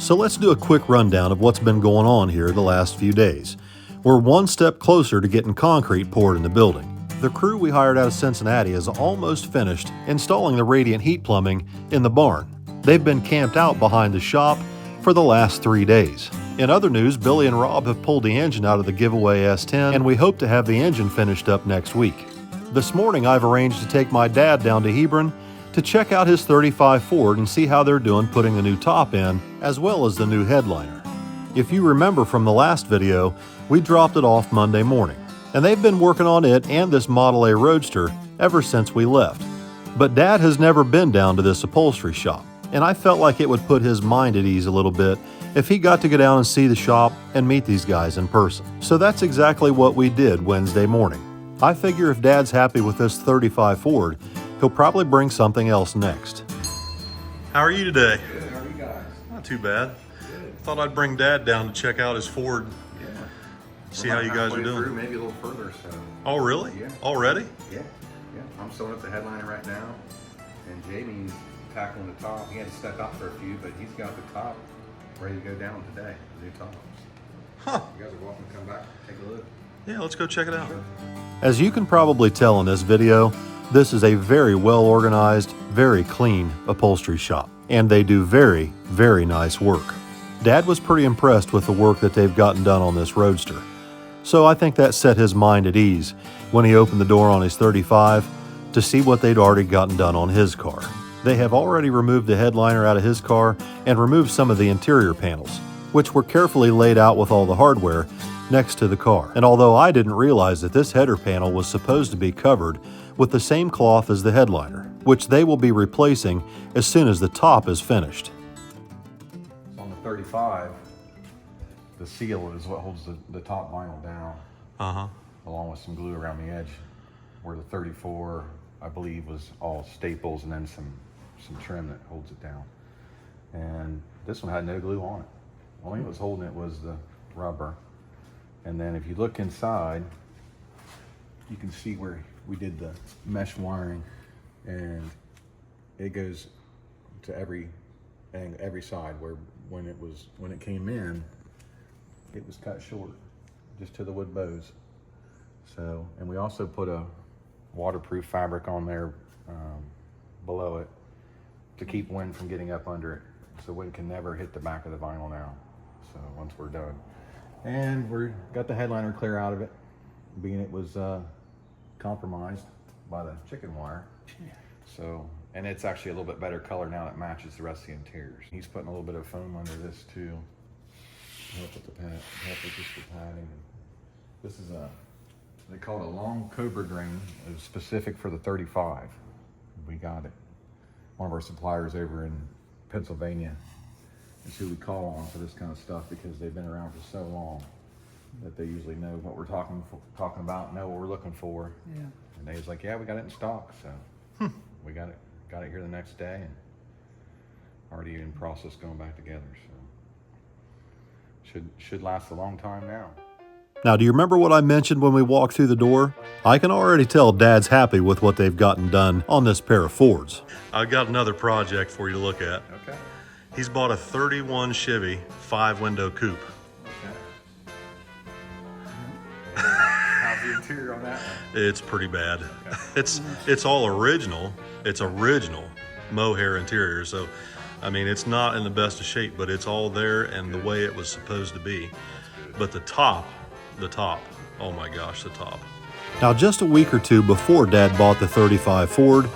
So let's do a quick rundown of what's been going on here the last few days. We're one step closer to getting concrete poured in the building. The crew we hired out of Cincinnati is almost finished installing the radiant heat plumbing in the barn. They've been camped out behind the shop for the last 3 days. In other news, Billy and Rob have pulled the engine out of the giveaway S10, and we hope to have the engine finished up next week. This morning I've arranged to take my dad down to Hebron to check out his 35 Ford and see how they're doing putting the new top in, as well as the new headliner. If you remember from the last video, we dropped it off Monday morning, and they've been working on it and this Model A Roadster ever since we left. But Dad has never been down to this upholstery shop, and I felt like it would put his mind at ease a little bit if he got to go down and see the shop and meet these guys in person. So that's exactly what we did Wednesday morning. I figure if Dad's happy with this 35 Ford, he'll probably bring something else next. How are you today? Good, how are you guys? Not too bad. Good. Thought I'd bring Dad down to check out his Ford. Yeah. See how you guys are doing. Through, maybe a little further, so. Oh, really? Yeah. Already? Yeah. I'm sewing up the headliner right now, and Jamie's tackling the top. He had to step out for a few, but he's got the top ready to go down today, the new tops. Huh. You guys are welcome to come back, take a look. Yeah, let's go check it out. Sure. As you can probably tell in this video, this is a very well organized, very clean upholstery shop, and they do very, very nice work. Dad was pretty impressed with the work that they've gotten done on this Roadster, so I think that set his mind at ease when he opened the door on his 35 to see what they'd already gotten done on his car. They have already removed the headliner out of his car and removed some of the interior panels, which were carefully laid out with all the hardware next to the car. And although I didn't realize that this header panel was supposed to be covered with the same cloth as the headliner, which they will be replacing as soon as the top is finished. On the 35, the seal is what holds the top vinyl down, along with some glue around the edge, where the 34, I believe, was all staples and then some trim that holds it down. And this one had no glue on it. Only what was holding it was the rubber. And then if you look inside, you can see where we did the mesh wiring, and it goes to every side, where when it came in, it was cut short just to the wood bows. So, and we also put a waterproof fabric on there below it to keep wind from getting up under it, so wind can never hit the back of the vinyl now. So once we're done, and we got the headliner clear out of it, being it was compromised by the chicken wire. So, and it's actually a little bit better color now that matches the rest of the interiors. He's putting a little bit of foam under this too, help with just the padding. This is they call it a long cobra grain. It was specific for the 35. We got it. One of our suppliers over in Pennsylvania is who we call on for this kind of stuff, because they've been around for so long that they usually know what we're talking about, know what we're looking for. Yeah. And they was like, yeah, we got it in stock. So we got it here the next day, and already in process going back together. So should last a long time now. Now, do you remember what I mentioned when we walked through the door? I can already tell Dad's happy with what they've gotten done on this pair of Fords. I've got another project for you to look at. Okay. He's bought a 31 Chevy 5-window coupe. Okay. How's the interior on that one? It's pretty bad. Okay. It's all original. It's original mohair interior. So, I mean, it's not in the best of shape, but it's all there and the way it was supposed to be. But the top, oh my gosh, the top. Now, just a week or two before Dad bought the 35 Ford,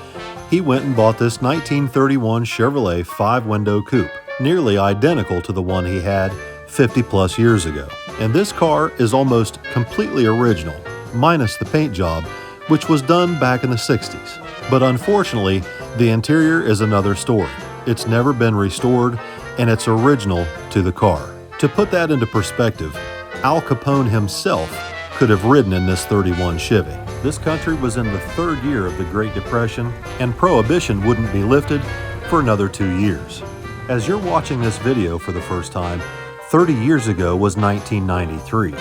he went and bought this 1931 Chevrolet 5-window coupe, nearly identical to the one he had 50 plus years ago. And this car is almost completely original, minus the paint job, which was done back in the 60s. But unfortunately, the interior is another story. It's never been restored, and it's original to the car. To put that into perspective, Al Capone himself could have ridden in this 31 Chevy. This country was in the 3rd year of the Great Depression, and Prohibition wouldn't be lifted for another 2 years. As you're watching this video for the first time, 30 years ago was 1993.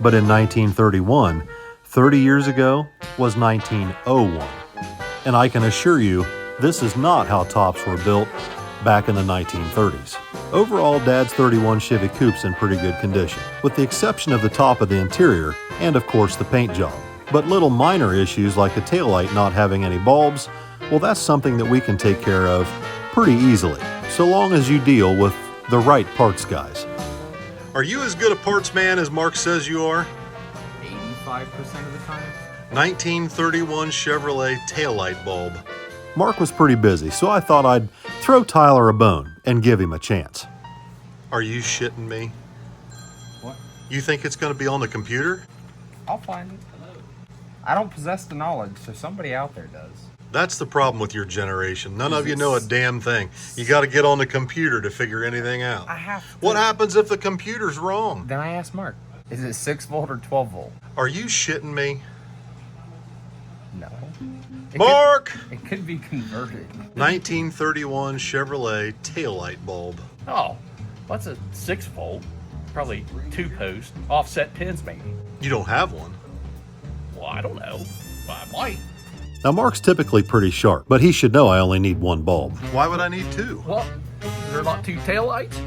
But in 1931, 30 years ago was 1901. And I can assure you, this is not how tops were built back in the 1930s. Overall, Dad's 31 Chevy Coupe's in pretty good condition, with the exception of the top of the interior and of course the paint job. But little minor issues like the taillight not having any bulbs, well, that's something that we can take care of pretty easily, so long as you deal with the right parts guys. Are you as good a parts man as Mark says you are? 85% of the time. 1931 Chevrolet taillight bulb. Mark was pretty busy, so I thought I'd throw Tyler a bone and give him a chance. Are you shitting me? What? You think it's going to be on the computer? I'll find it. I don't possess the knowledge, so somebody out there does. That's the problem with your generation. None of you know a damn thing. You got to get on the computer to figure anything out. I have to. What happens if the computer's wrong? Then I asked Mark, is it 6 volt or 12 volt? Are you shitting me? No. Mark! It could be converted. 1931 Chevrolet taillight bulb. Oh, that's a 6 volt, probably 2 post, offset pins maybe. You don't have one. Well, I don't know. I might. Now, Mark's typically pretty sharp, but he should know I only need one bulb. Why would I need 2? Well, is there not 2 taillights?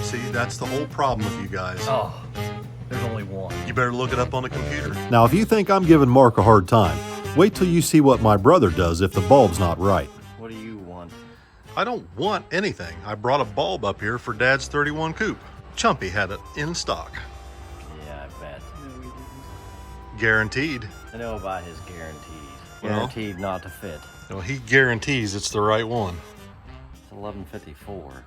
See, that's the whole problem with you guys. Oh, there's only 1. You better look it up on the computer. Now, if you think I'm giving Mark a hard time, wait till you see what my brother does if the bulb's not right. What do you want? I don't want anything. I brought a bulb up here for Dad's 31 Coupe. Chumpy had it in stock. Yeah, I bet. Guaranteed. I know about his guarantees. Well? Guaranteed not to fit. Well, he guarantees it's the right one. It's 1154.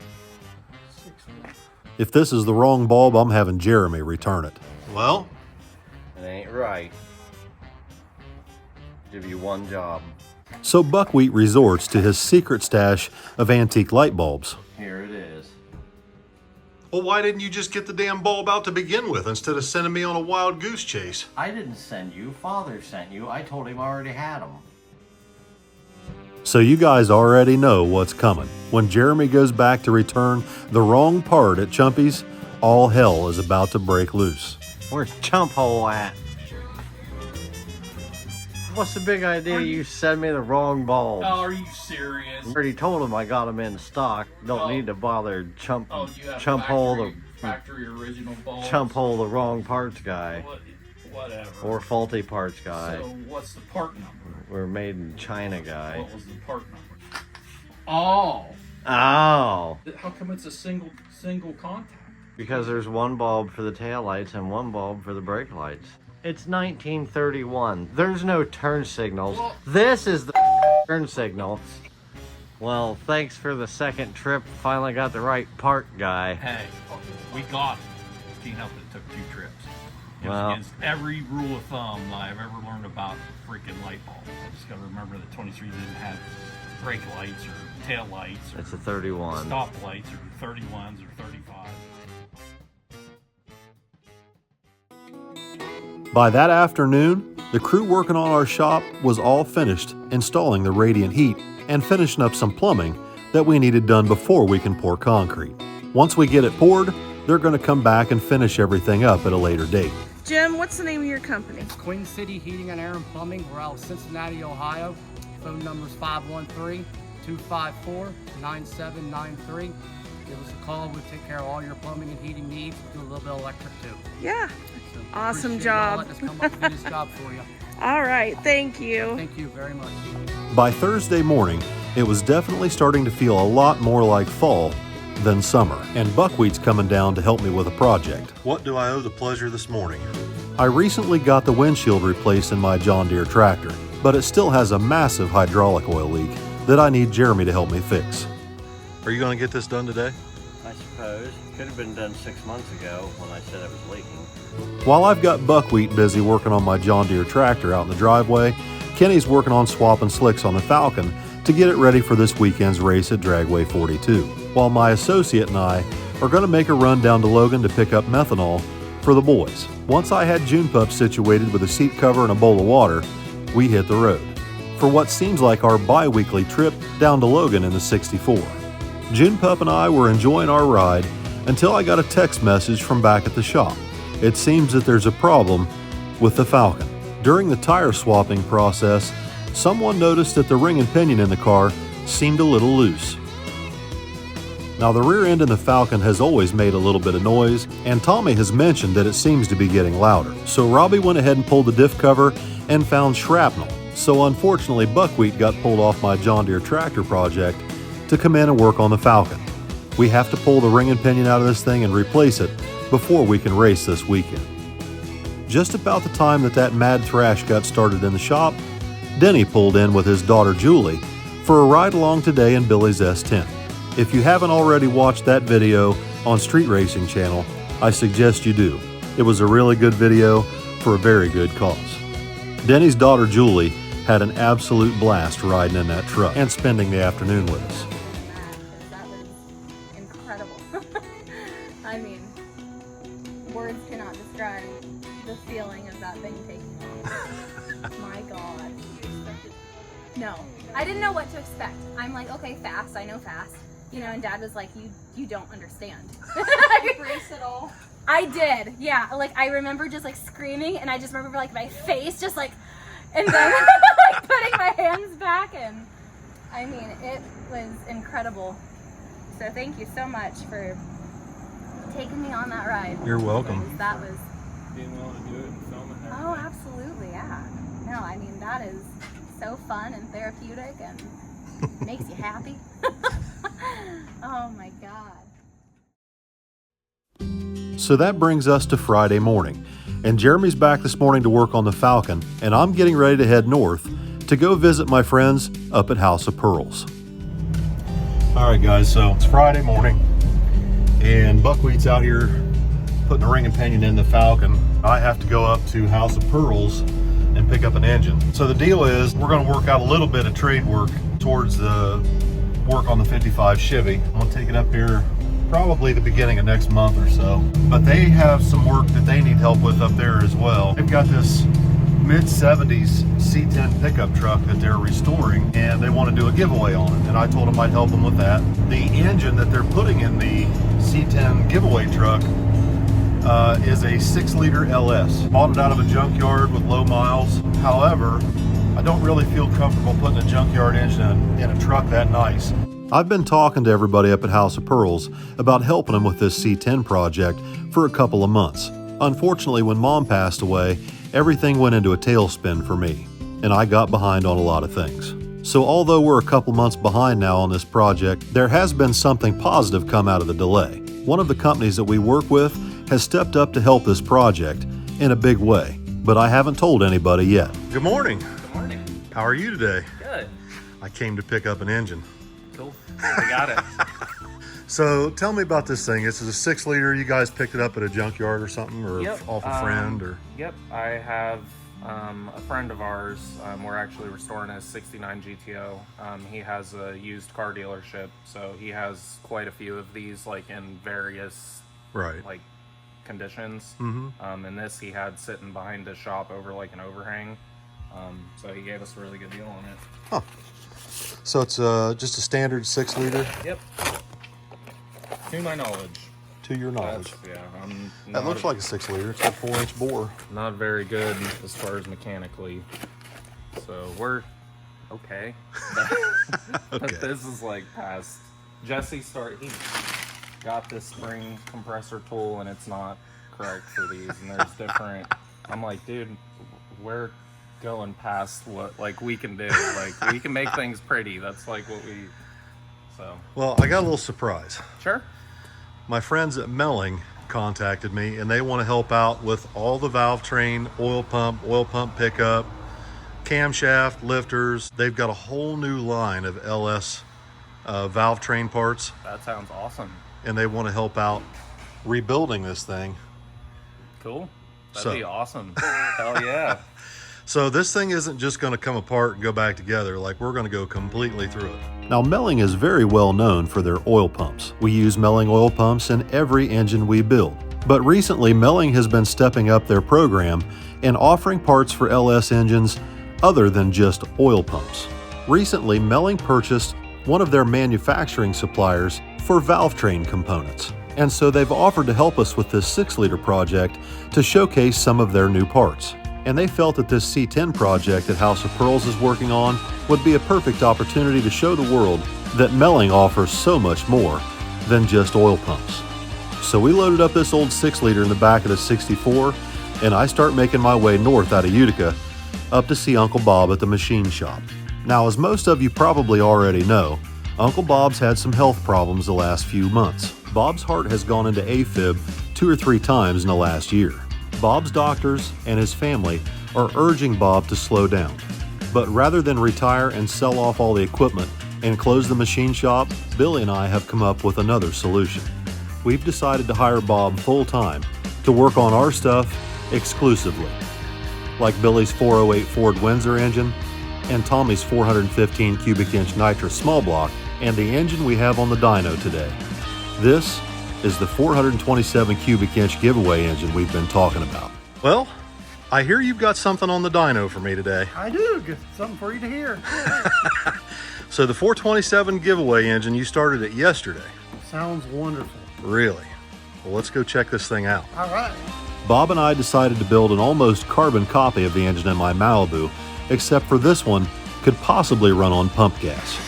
If this is the wrong bulb, I'm having Jeremy return it. Well? It ain't right. Give you one job. So Buckwheat resorts to his secret stash of antique light bulbs. Here it is. Well, why didn't you just get the damn bulb out to begin with instead of sending me on a wild goose chase? I didn't send you. Father sent you. I told him I already had them. So you guys already know what's coming. When Jeremy goes back to return the wrong part at Chumpy's, all hell is about to break loose. Where's Chump Hole at? What's the big idea you send me the wrong bulb? Oh, are you serious? I already told him I got them in stock. Don't need to bother Chump Hole factory original bulbs? Chump Hole the wrong parts guy. Whatever. Or faulty parts guy. So what's the part number? We're made in China guy. What was the part number? Oh. Oh! How come it's a single contact? Because there's one bulb for the taillights and one bulb for the brake lights. It's 1931. There's no turn signals. Well, This is the turn signal. Well, thanks for the second trip. Finally got the right part guy. hey, we got it. Can't help it. It took 2 trips. It Well- was against every rule of thumb that I've ever learned about freaking light bulb. I just gotta remember that 23 didn't have brake lights or tail lights or It's a 31. stop lights or 31s or 35. By that afternoon, the crew working on our shop was all finished installing the radiant heat and finishing up some plumbing that we needed done before we can pour concrete. Once we get it poured, they're going to come back and finish everything up at a later date. Jim, what's the name of your company? Queen City Heating and Air and Plumbing. We're out of Cincinnati, Ohio. Phone number's 513-254-9793. Give us a call. We take care of all your plumbing and heating needs. We do a little bit of electric too. Yeah. So Awesome appreciate y'all job. letting us come up and do this job for you. All right. Thank you. Thank you very much. By Thursday morning, it was definitely starting to feel a lot more like fall than summer, and Buckwheat's coming down to help me with a project. What do I owe the pleasure this morning? I recently got the windshield replaced in my John Deere tractor, but it still has a massive hydraulic oil leak that I need Jeremy to help me fix. Are you going to get this done today? I suppose. Could have been done 6 months ago when I said it was leaking. While I've got Buckwheat busy working on my John Deere tractor out in the driveway, Kenny's working on swapping slicks on the Falcon to get it ready for this weekend's race at Dragway 42, while my associate and I are going to make a run down to Logan to pick up methanol for the boys. Once I had June Pup situated with a seat cover and a bowl of water, we hit the road for what seems like our bi-weekly trip down to Logan in the 64. June Pup and I were enjoying our ride until I got a text message from back at the shop. It seems that there's a problem with the Falcon. During the tire swapping process, someone noticed that the ring and pinion in the car seemed a little loose. Now the rear end in the Falcon has always made a little bit of noise, and Tommy has mentioned that it seems to be getting louder. So Robbie went ahead and pulled the diff cover and found shrapnel. So unfortunately buckwheat got pulled off my John Deere tractor project to come in and work on the Falcon. We have to pull the ring and pinion out of this thing and replace it before we can race this weekend. Just about the time that mad thrash got started in the shop, Denny pulled in with his daughter Julie for a ride along today in Billy's S10. If you haven't already watched that video on Street Racing Channel, I suggest you do. It was a really good video for a very good cause. Denny's daughter Julie had an absolute blast riding in that truck and spending the afternoon with us. That was incredible. I mean, words cannot describe the feeling of that thing taking off. My God. No, I didn't know what to expect. I'm like, okay, fast, I know fast. You know, and Dad was like, you don't understand. Did you race it all? I did, yeah. Like, I remember just like screaming, and I just remember like my face just like, and then like putting my hands back, and I mean, it was incredible. So thank you so much for taking me on that ride. You're welcome. Because that was Being willing to do it and film it. Oh, absolutely, yeah. No, I mean, that is so fun and therapeutic and makes you happy. Oh my God. So that brings us to Friday morning, and Jeremy's back this morning to work on the Falcon, and I'm getting ready to head north to go visit my friends up at House of Pearls. All right, guys, so it's Friday morning, and Buckwheat's out here putting the ring and pinion in the Falcon. I have to go up to House of Pearls and pick up an engine. So the deal is we're going to work out a little bit of trade work towards the work on the 55 Chevy. I'm going to take it up here probably the beginning of next month or so. But they have some work that they need help with up there as well. They've got this mid-70s C10 pickup truck that they're restoring, and they want to do a giveaway on it. And I told them I'd help them with that. The engine that they're putting in the C10 giveaway truck is a 6-liter LS. Bought it out of a junkyard with low miles. However, I don't really feel comfortable putting a junkyard engine in a truck that nice. I've been talking to everybody up at House of Pearls about helping them with this C10 project for a couple of months. Unfortunately, when Mom passed away, everything went into a tailspin for me, and I got behind on a lot of things. So although we're a couple months behind now on this project, there has been something positive come out of the delay. One of the companies that we work with has stepped up to help this project in a big way, but I haven't told anybody yet. Good morning. Good morning. How are you today? Good. I came to pick up an engine. Cool. I got it. So tell me about this thing. This is a 6-liter. You guys picked it up at a junkyard or something, or Yep, off a friend, or? Yep, I have a friend of ours. We're actually restoring his 69 GTO. He has a used car dealership, so he has quite a few of these, like in various like conditions. And this he had sitting behind his shop over like an overhang. So he gave us a really good deal on it. Huh. So it's just a standard 6-liter? Yep. To my knowledge. To your knowledge. Yeah. I'm that looks like a 6-liter. It's a 4-inch bore. Not very good as far as mechanically. So we're okay. But this is like past. Jesse he got this spring compressor tool and it's not correct for these, and there's different. I'm like, dude, we're going past what like we can do. Like we can make things pretty. That's like what we. So. Well, I got a little surprise. Sure. My friends at Melling contacted me, and they want to help out with all the valve train, oil pump pickup, camshaft, lifters. They've got a whole new line of LS valve train parts. That sounds awesome. And they want to help out rebuilding this thing. Cool. That'd be awesome. Hell yeah. So this thing isn't just going to come apart and go back together. Like, we're going to go completely through it. Now, Melling is very well known for their oil pumps. We use Melling oil pumps in every engine we build. But recently, Melling has been stepping up their program and offering parts for LS engines other than just oil pumps. Recently, Melling purchased one of their manufacturing suppliers for valve train components. And so they've offered to help us with this 6-liter project to showcase some of their new parts. And they felt that this C10 project that House of Pearls is working on would be a perfect opportunity to show the world that Melling offers so much more than just oil pumps. So we loaded up this old 6-liter in the back of the 64, and I start making my way north out of Utica up to see Uncle Bob at the machine shop. Now, as most of you probably already know, Uncle Bob's had some health problems the last few months. Bob's heart has gone into AFib 2 or 3 times in the last year. Bob's doctors and his family are urging Bob to slow down. But rather than retire and sell off all the equipment and close the machine shop, Billy and I have come up with another solution. We've decided to hire Bob full-time to work on our stuff exclusively, like Billy's 408 Ford Windsor engine and Tommy's 415 cubic inch nitrous small block and the engine we have on the dyno today. This is the 427 cubic inch giveaway engine we've been talking about. Well, I hear you've got something on the dyno for me today. I do. Got something for you to hear. So the 427 giveaway engine, you started it yesterday. Sounds wonderful. Really? Well, let's go check this thing out. All right. Bob and I decided to build an almost carbon copy of the engine in my Malibu, except for this one could possibly run on pump gas.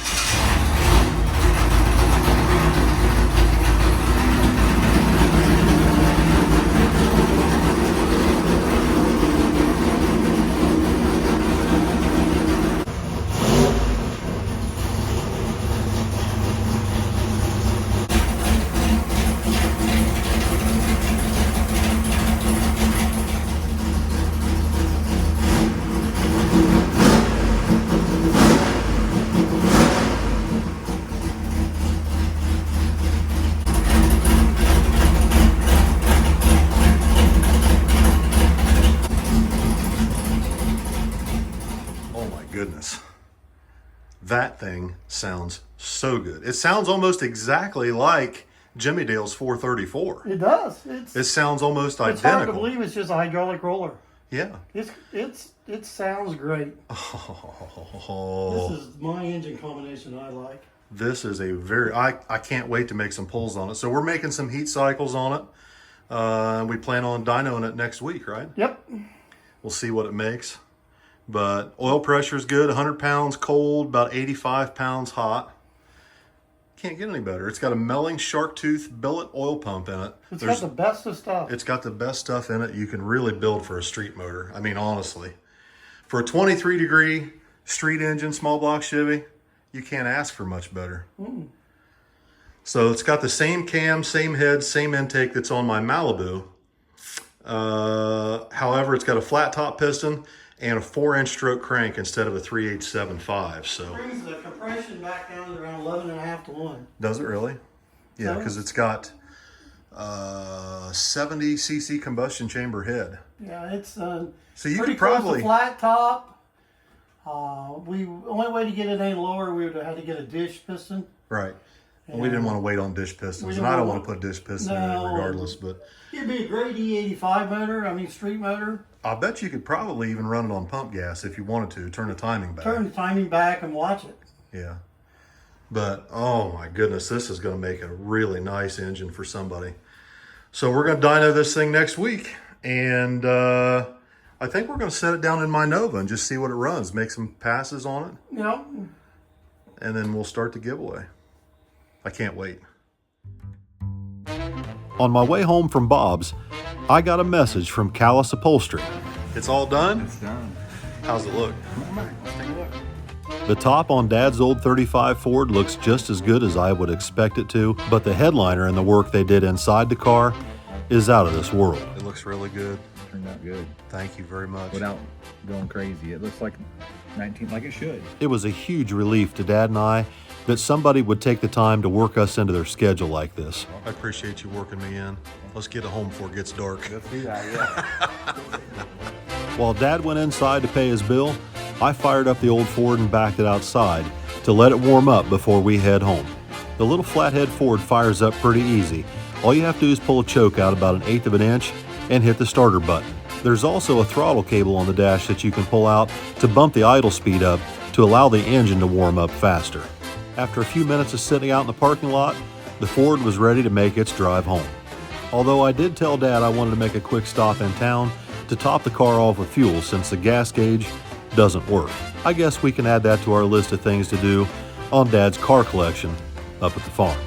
Goodness, that thing sounds so good. It sounds almost exactly like Jimmy Dale's 434. It does. It sounds almost it's identical. Hard to believe it's just a hydraulic roller. Yeah. It sounds great. Oh. This is my engine combination I like. This is a very, I can't wait to make some pulls on it. So we're making some heat cycles on it. We plan on dynoing it next week, right? Yep. We'll see what it makes. But oil pressure is good, 100 pounds cold, about 85 pounds hot. Can't get any better. It's got a Melling shark tooth billet oil pump in it. It's got the best of stuff. It's got the best stuff in it you can really build for a street motor. I mean, honestly. For a 23-degree street engine, small block Chevy, you can't ask for much better. So it's got the same cam, same head, same intake that's on my Malibu. However, it's got a flat top piston and a 4-inch stroke crank instead of a 3/875. So brings the compression back down to around 11.5 to 1. Does it really? Yeah, because it's got 70 cc combustion chamber head. Yeah, it's so you pretty could probably close to flat top. Only way to get it any lower, we would have had to get a dish piston. Right. And we didn't want to wait on dish pistons, and I don't want to put dish piston in it regardless. But it'd be a great E85 motor. I mean, street motor. I bet you could probably even run it on pump gas if you wanted to. Turn the timing back. Turn the timing back and watch it. Yeah. But, oh my goodness, this is going to make a really nice engine for somebody. So we're going to dyno this thing next week. And I think we're going to set it down in my Nova and just see what it runs. Make some passes on it. Yep. And then we'll start the giveaway. I can't wait. On my way home from Bob's, I got a message from Callus Upholstery. It's all done? It's done. How's it look? Let's take a look. The top on Dad's old 35 Ford looks just as good as I would expect it to, but the headliner and the work they did inside the car is out of this world. It looks really good. Turned out good. Thank you very much. Without going crazy. It looks like 19, like it should. It was a huge relief to Dad and I that somebody would take the time to work us into their schedule like this. I appreciate you working me in. Let's get it home before it gets dark. Let's do that, yeah. While Dad went inside to pay his bill, I fired up the old Ford and backed it outside to let it warm up before we head home. The little flathead Ford fires up pretty easy. All you have to do is pull a choke out about 1/8 of an inch and hit the starter button. There's also a throttle cable on the dash that you can pull out to bump the idle speed up to allow the engine to warm up faster. After a few minutes of sitting out in the parking lot, the Ford was ready to make its drive home. Although I did tell Dad I wanted to make a quick stop in town to top the car off with fuel since the gas gauge doesn't work. I guess we can add that to our list of things to do on Dad's car collection up at the farm.